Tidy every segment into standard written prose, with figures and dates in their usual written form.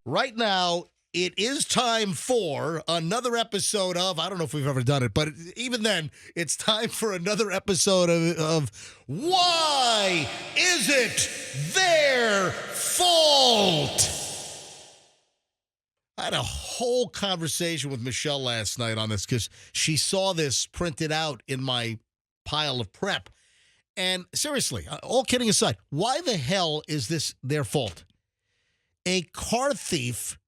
Right now, it is time for another episode of, I don't know if we've ever done it, but even then, it's time for another episode of Why Is It Their Fault? I had a whole conversation with Michelle last night on this because she saw this printed out in my pile of prep. And seriously, all kidding aside, why the hell is this their fault? A car thief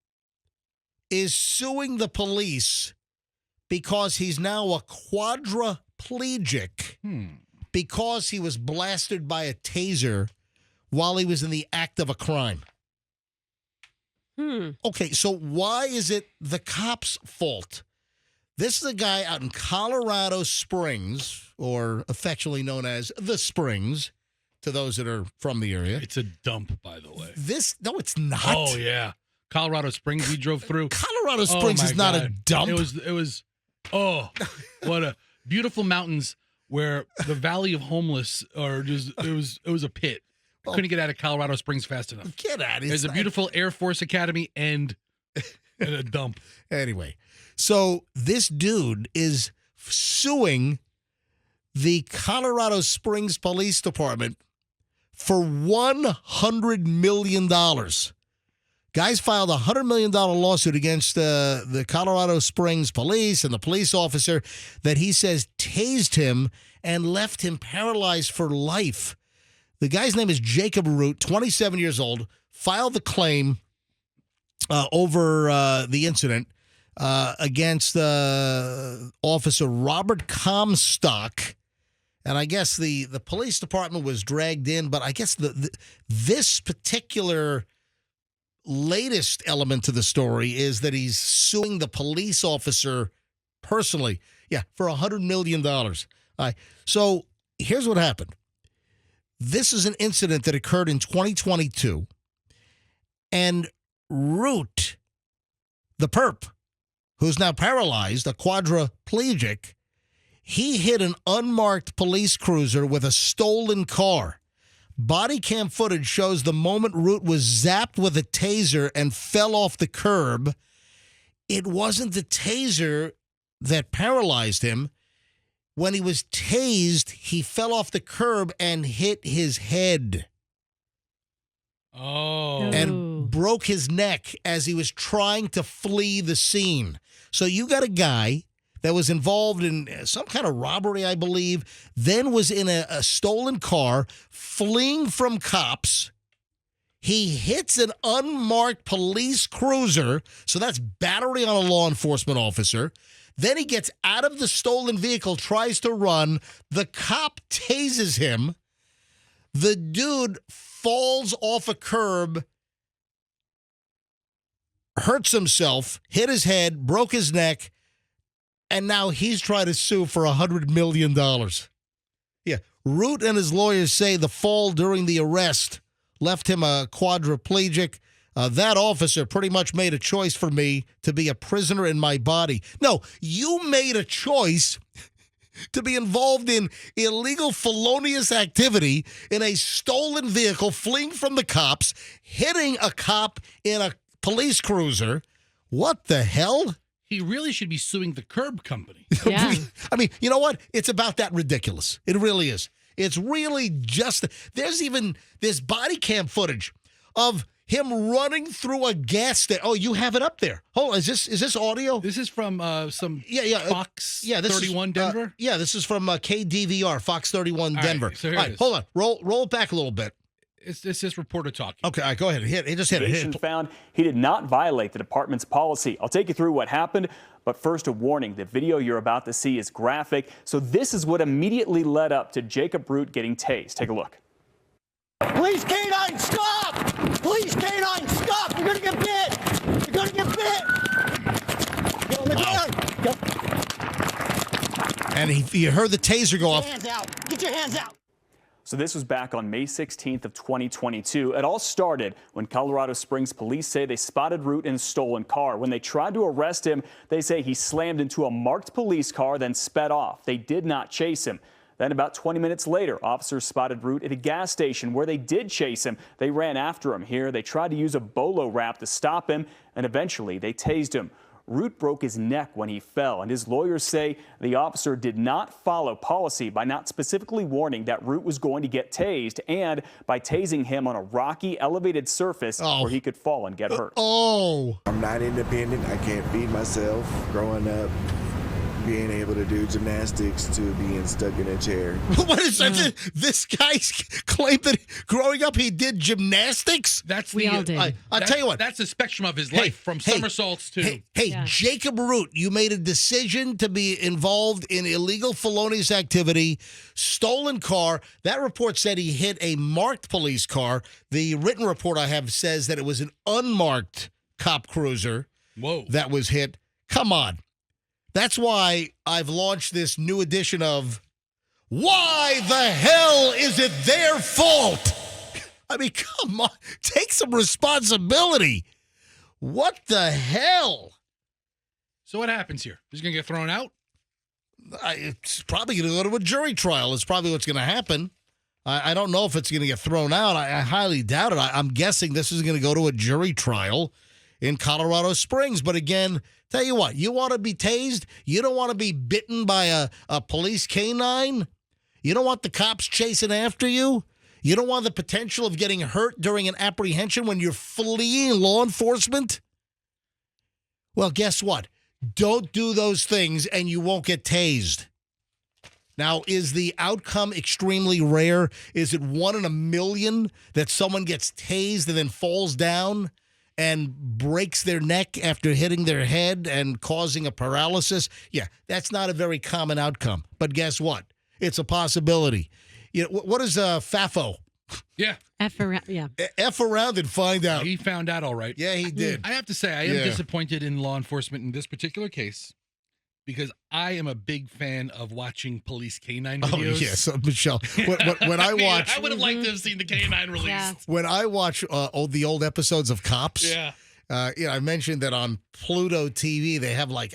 is suing the police because he's now a quadriplegic because he was blasted by a taser while he was in the act of a crime. Okay, so why is it the cops' fault? This is a guy out in Colorado Springs, or affectionately known as the Springs, to those that are from the area. It's a dump, by the way. No, it's not. Oh, yeah. Colorado Springs we drove through. Colorado Springs is not a dump. It was, what a beautiful mountains where the Valley of Homeless it was a pit. I couldn't get out of Colorado Springs fast enough. Get out of here. There's a beautiful Air Force Academy and a dump. Anyway, so this dude is suing the Colorado Springs Police Department for $100 million. Guys filed a $100 million lawsuit against the Colorado Springs police and the police officer that he says tased him and left him paralyzed for life. The guy's name is Jacob Root, 27 years old, filed the claim over the incident against Officer Robert Comstock. And I guess the police department was dragged in, but I guess this particular latest element to the story is that he's suing the police officer personally. Yeah, for $100 million. So here's what happened. This is an incident that occurred in 2022, and Root, the perp, who's now paralyzed, a quadriplegic, he hit an unmarked police cruiser with a stolen car. Body cam footage shows the moment Root was zapped with a taser and fell off the curb. It wasn't the taser that paralyzed him. When he was tased, he fell off the curb and hit his head. Oh. And broke his neck as he was trying to flee the scene. So you got a guy that was involved in some kind of robbery, I believe, then was in a stolen car, fleeing from cops. He hits an unmarked police cruiser, so that's battery on a law enforcement officer. Then he gets out of the stolen vehicle, tries to run. The cop tases him. The dude falls off a curb, hurts himself, hit his head, broke his neck, and now he's trying to sue for $100 million. Yeah, Root and his lawyers say the fall during the arrest left him a quadriplegic. That officer pretty much made a choice for me to be a prisoner in my body. No, you made a choice to be involved in illegal felonious activity in a stolen vehicle, fleeing from the cops, hitting a cop in a police cruiser. What the hell? He really should be suing the curb company. Yeah. I mean, you know what? It's about that ridiculous. It really is. It's really just, there's even this body cam footage of him running through a gas station. Oh, you have it up there. Hold on, is this audio? This is from some Fox this 31 is, Denver? This is from KDVR, Fox 31 Denver. Right, so all right, hold on. Roll it back a little bit. It's this reporter talking. Okay, all right, go ahead. Hit it. Found he did not violate the department's policy. I'll take you through what happened, but first a warning. The video you're about to see is graphic, so this is what immediately led up to Jacob Root getting tased. Take a look. Police canine, stop! Police canine, stop! You're gonna get bit! You're gonna get bit! Get on the ground! Go. And you heard the taser go off. Get your hands out! Get your hands out! So this was back on May 16th of 2022. It all started when Colorado Springs police say they spotted Root in a stolen car. When they tried to arrest him, they say he slammed into a marked police car, then sped off. They did not chase him. Then about 20 minutes later, officers spotted Root at a gas station where they did chase him. They ran after him. Here, they tried to use a bolo wrap to stop him, and eventually they tased him. Root broke his neck when he fell, and his lawyers say the officer did not follow policy by not specifically warning that Root was going to get tased and by tasing him on a rocky, elevated surface where he could fall and get hurt. I'm not independent. I can't feed myself. Growing up, being able to do gymnastics to being stuck in a chair. What is that? This guy's claimed that growing up he did gymnastics? That's We all did. I'll tell you what. That's the spectrum of his life, from somersaults to... Hey, Jacob Root, you made a decision to be involved in illegal felonious activity, stolen car. That report said he hit a marked police car. The written report I have says that it was an unmarked cop cruiser that was hit. Come on. That's why I've launched this new edition of Why the Hell Is It Their Fault? I mean, come on. Take some responsibility. What the hell? So what happens here? He's going to get thrown out? It's probably going to go to a jury trial. It's probably what's going to happen. I don't know if it's going to get thrown out. I highly doubt it. I'm guessing this is going to go to a jury trial in Colorado Springs. But again, tell you what, you want to be tased? You don't want to be bitten by a police canine? You don't want the cops chasing after you? You don't want the potential of getting hurt during an apprehension when you're fleeing law enforcement? Well, guess what? Don't do those things and you won't get tased. Now, is the outcome extremely rare? Is it 1 in a million that someone gets tased and then falls down and breaks their neck after hitting their head and causing a paralysis? Yeah, that's not a very common outcome. But guess what? It's a possibility. You know, what is FAFO? Yeah. F around, yeah. F around and find out. He found out all right. Yeah, he did. I have to say, I am disappointed in law enforcement in this particular case because I am a big fan of watching police canine videos. Oh, yes, Michelle. When I watch... I would have liked to have seen the canine released. Yeah. When I watch the old episodes of Cops... Yeah. I mentioned that on Pluto TV, they have like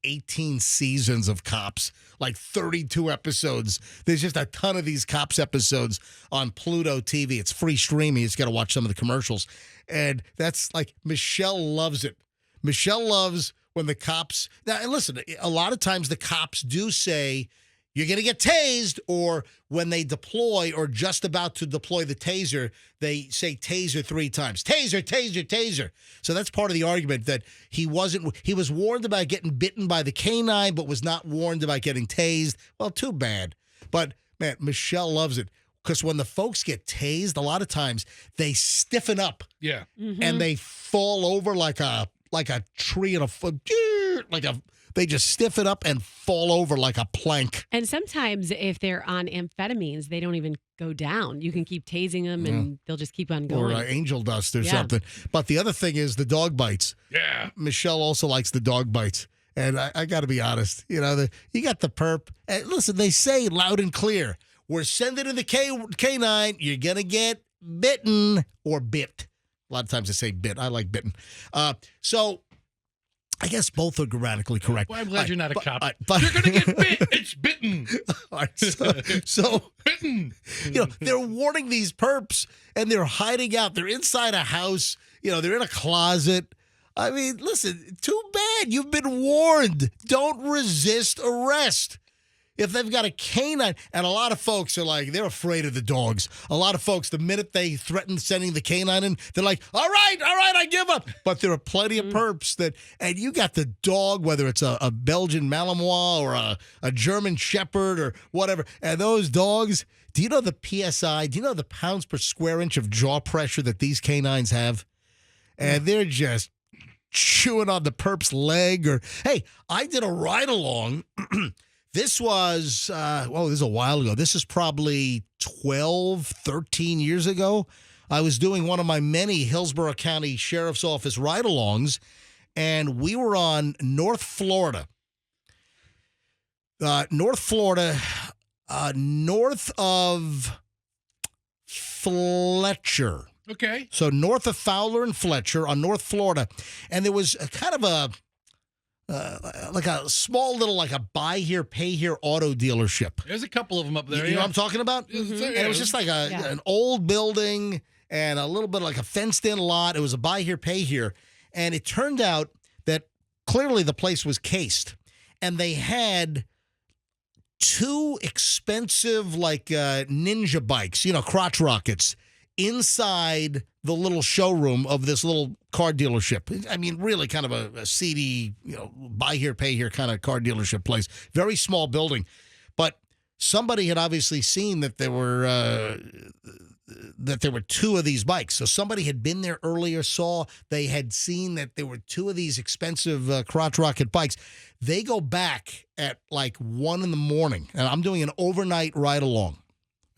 18 seasons of Cops, like 32 episodes. There's just a ton of these Cops episodes on Pluto TV. It's free streaming. You just got to watch some of the commercials. And that's like, Michelle loves it. Michelle loves when the cops, now, and listen, a lot of times the cops do say, you're going to get tased, or when they deploy or just about to deploy the taser, they say taser 3 times. Taser, taser, taser. So that's part of the argument that he was warned about getting bitten by the canine, but was not warned about getting tased. Well, too bad. But, man, Michelle loves it because when the folks get tased, a lot of times they stiffen up. Yeah. Mm-hmm. And they fall over like a tree in a foot, they just stiffen up and fall over like a plank. And sometimes if they're on amphetamines, they don't even go down. You can keep tasing them and they'll just keep on going. Or angel dust or something. But the other thing is the dog bites. Yeah. Michelle also likes the dog bites. And I got to be honest, you got the perp. And listen, they say loud and clear, we're sending in the canine. You're going to get bitten or bit. A lot of times they say bit. I like bitten. So I guess both are grammatically correct. Well, I'm glad you're not a cop. But You're going to get bit. It's bitten. All right, so Bitten. they're warning these perps and they're hiding out. They're inside a house. They're in a closet. I mean, listen, too bad. You've been warned. Don't resist arrest. If they've got a canine, and a lot of folks are like, they're afraid of the dogs. A lot of folks, the minute they threaten sending the canine in, they're like, all right, I give up. But there are plenty of perps and you got the dog, whether it's a Belgian Malinois or a German Shepherd or whatever. And those dogs, do you know the PSI? Do you know the pounds per square inch of jaw pressure that these canines have? And they're just chewing on the perp's leg. Or, hey, I did a ride along. This was, this is a while ago. This is probably 12, 13 years ago. I was doing one of my many Hillsborough County Sheriff's Office ride-alongs, and we were on North Florida. North of Fletcher. Okay. So north of Fowler and Fletcher on North Florida. And there was a kind of like a small little, like a buy here, pay here auto dealership. There's a couple of them up there. You know what I'm talking about? Mm-hmm. And it was just like an old building and a little bit like a fenced-in lot. It was a buy here, pay here. And it turned out that clearly the place was cased. And they had 2 expensive, like, ninja bikes, crotch rockets, inside the little showroom of this little car dealership. I mean, really kind of a seedy, buy here, pay here kind of car dealership place. Very small building. But somebody had obviously seen that there were 2 of these bikes. So somebody had been there earlier, they had seen that there were 2 of these expensive crotch rocket bikes. They go back at like 1 in the morning, and I'm doing an overnight ride along.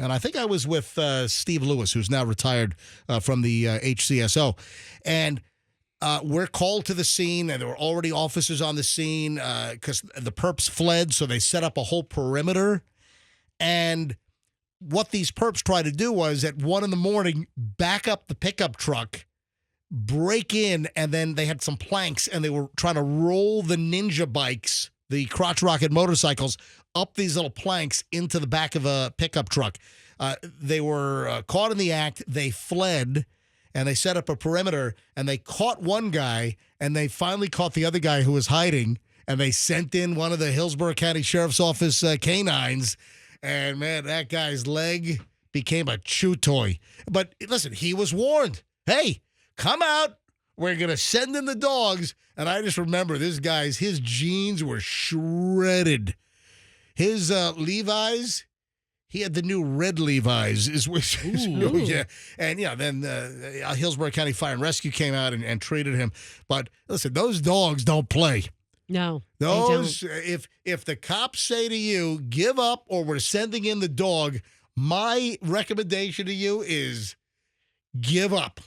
And I think I was with Steve Lewis, who's now retired from the HCSO. And we're called to the scene, and there were already officers on the scene because the perps fled, so they set up a whole perimeter. And what these perps tried to do was, at 1 in the morning, back up the pickup truck, break in, and then they had some planks, and they were trying to roll the ninja bikes, the crotch rocket motorcycles, up these little planks into the back of a pickup truck. They were caught in the act. They fled, and they set up a perimeter, and they caught one guy, and they finally caught the other guy who was hiding, and they sent in one of the Hillsborough County Sheriff's Office canines, and, man, that guy's leg became a chew toy. But, listen, he was warned. Hey, come out. We're going to send in the dogs. And I just remember his jeans were shredded. His Levi's, he had the new red Levi's. Yeah. And, then Hillsborough County Fire and Rescue came out and treated him. But, listen, those dogs don't play. No, those, if the cops say to you, give up or we're sending in the dog, my recommendation to you is give up.